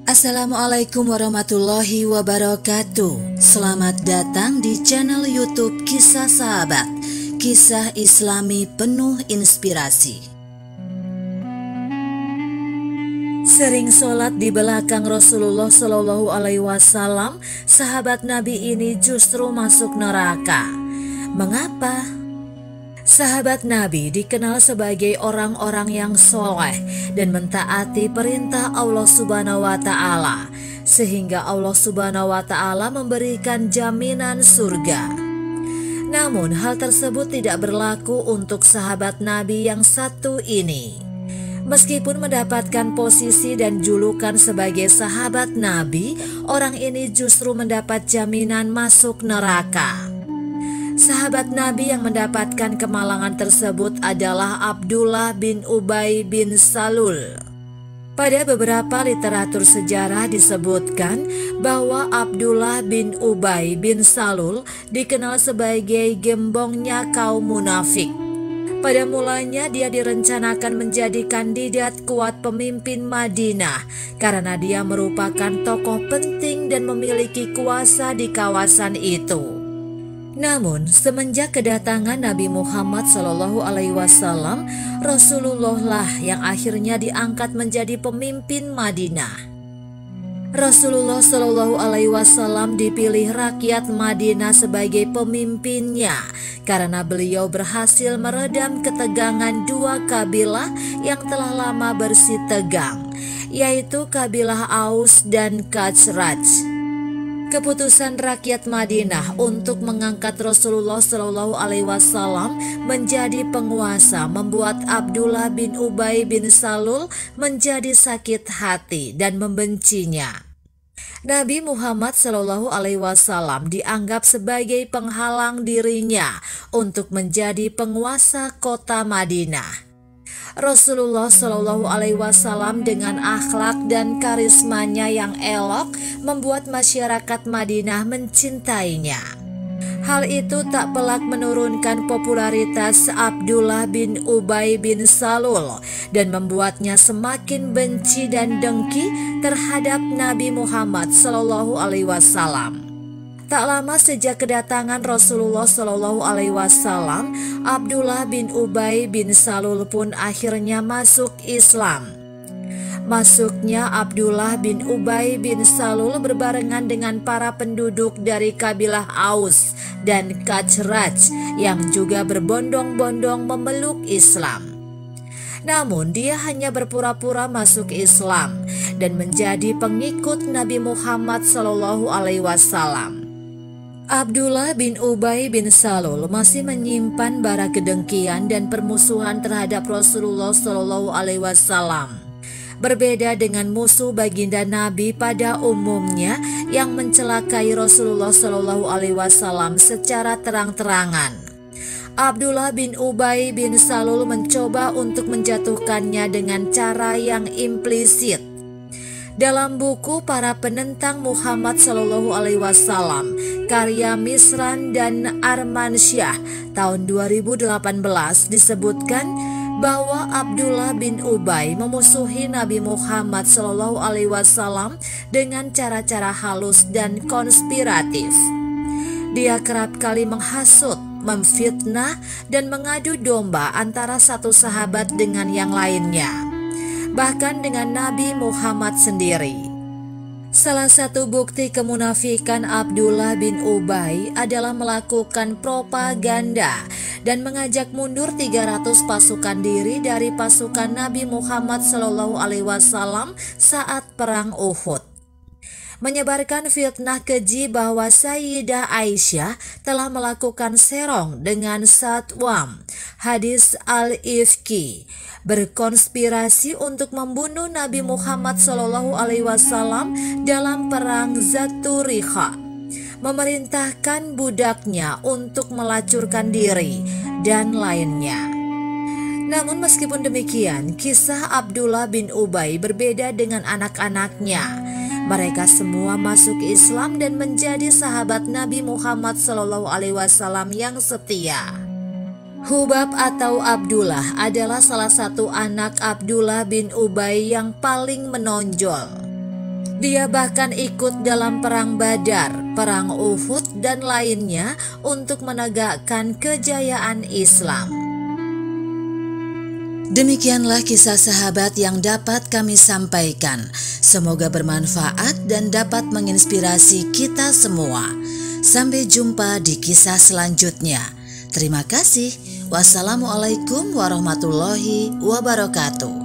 Assalamualaikum warahmatullahi wabarakatuh. Selamat datang di channel YouTube Kisah Sahabat, kisah Islami penuh inspirasi. Sering sholat di belakang Rasulullah Shallallahu Alaihi Wasallam, sahabat Nabi ini justru masuk neraka. Mengapa? Sahabat Nabi dikenal sebagai orang-orang yang soleh dan mentaati perintah Allah Subhanahu wa Ta'ala, sehingga Allah Subhanahu wa Ta'ala memberikan jaminan surga. Namun, hal tersebut tidak berlaku untuk sahabat Nabi yang satu ini. Meskipun mendapatkan posisi dan julukan sebagai sahabat Nabi, orang ini justru mendapat jaminan masuk neraka. Sahabat Nabi yang mendapatkan kemalangan tersebut adalah Abdullah bin Ubay bin Salul. Pada beberapa literatur sejarah disebutkan bahwa Abdullah bin Ubay bin Salul dikenal sebagai gembongnya kaum munafik. Pada mulanya dia direncanakan menjadi kandidat kuat pemimpin Madinah karena dia merupakan tokoh penting dan memiliki kuasa di kawasan itu. Namun, semenjak kedatangan Nabi Muhammad SAW, Rasulullah lah yang akhirnya diangkat menjadi pemimpin Madinah. Rasulullah SAW dipilih rakyat Madinah sebagai pemimpinnya karena beliau berhasil meredam ketegangan dua kabilah yang telah lama bersitegang, yaitu kabilah Aus dan Khazraj. Keputusan rakyat Madinah untuk mengangkat Rasulullah SAW menjadi penguasa membuat Abdullah bin Ubay bin Salul menjadi sakit hati dan membencinya. Nabi Muhammad SAW dianggap sebagai penghalang dirinya untuk menjadi penguasa kota Madinah. Rasulullah SAW dengan akhlak dan karismanya yang elok membuat masyarakat Madinah mencintainya. Hal itu tak pelak menurunkan popularitas Abdullah bin Ubay bin Salul dan membuatnya semakin benci dan dengki terhadap Nabi Muhammad SAW. Tak lama sejak kedatangan Rasulullah SAW, Abdullah bin Ubay bin Salul pun akhirnya masuk Islam. Masuknya Abdullah bin Ubay bin Salul berbarengan dengan para penduduk dari kabilah Aus dan Khazraj yang juga berbondong-bondong memeluk Islam. Namun dia hanya berpura-pura masuk Islam dan menjadi pengikut Nabi Muhammad SAW. Abdullah bin Ubay bin Salul masih menyimpan bara kedengkian dan permusuhan terhadap Rasulullah SAW. Berbeda dengan musuh baginda Nabi pada umumnya yang mencelakai Rasulullah SAW secara terang-terangan. Abdullah bin Ubay bin Salul mencoba untuk menjatuhkannya dengan cara yang implisit. Dalam buku Para Penentang Muhammad SAW, karya Misran dan Armansyah tahun 2018 disebutkan bahwa Abdullah bin Ubay memusuhi Nabi Muhammad SAW dengan cara-cara halus dan konspiratif. Dia kerap kali menghasut, memfitnah, dan mengadu domba antara satu sahabat dengan yang lainnya, bahkan dengan Nabi Muhammad sendiri. Salah satu bukti kemunafikan Abdullah bin Ubay adalah melakukan propaganda dan mengajak mundur 300 pasukan diri dari pasukan Nabi Muhammad SAW saat perang Uhud. Menyebarkan fitnah keji bahwa Sayyidah Aisyah telah melakukan serong dengan Satwam, hadis al-Ifki, berkonspirasi untuk membunuh Nabi Muhammad SAW dalam perang Zaturiqa, memerintahkan budaknya untuk melacurkan diri, dan lainnya. Namun meskipun demikian, kisah Abdullah bin Ubay berbeda dengan anak-anaknya. Mereka semua masuk Islam dan menjadi sahabat Nabi Muhammad SAW yang setia. Hubab atau Abdullah adalah salah satu anak Abdullah bin Ubay yang paling menonjol. Dia bahkan ikut dalam perang Badar, perang Uhud, dan lainnya untuk menegakkan kejayaan Islam. Demikianlah kisah sahabat yang dapat kami sampaikan. Semoga bermanfaat dan dapat menginspirasi kita semua. Sampai jumpa di kisah selanjutnya. Terima kasih. Wassalamualaikum warahmatullahi wabarakatuh.